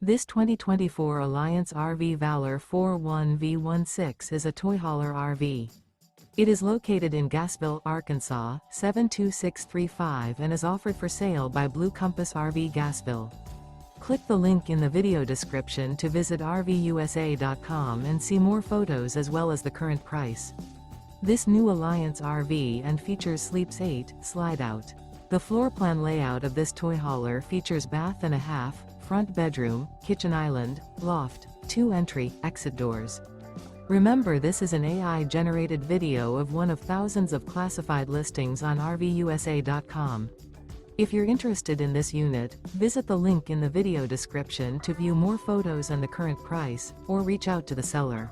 This 2024 Alliance RV Valor 41V16 is a toy hauler RV. It is located in Gassville, Arkansas, 72635 and is offered for sale by Blue Compass RV Gassville. Click the link in the video description to visit RVUSA.com and see more photos as well as the current price. This new Alliance RV and features Sleeps 8, Slideout. The floor plan layout of this toy hauler features bath and a half, front bedroom, kitchen island, loft, 2 entry, exit doors. Remember, this is an AI-generated video of one of thousands of classified listings on RVUSA.com. If you're interested in this unit, visit the link in the video description to view more photos and the current price, or reach out to the seller.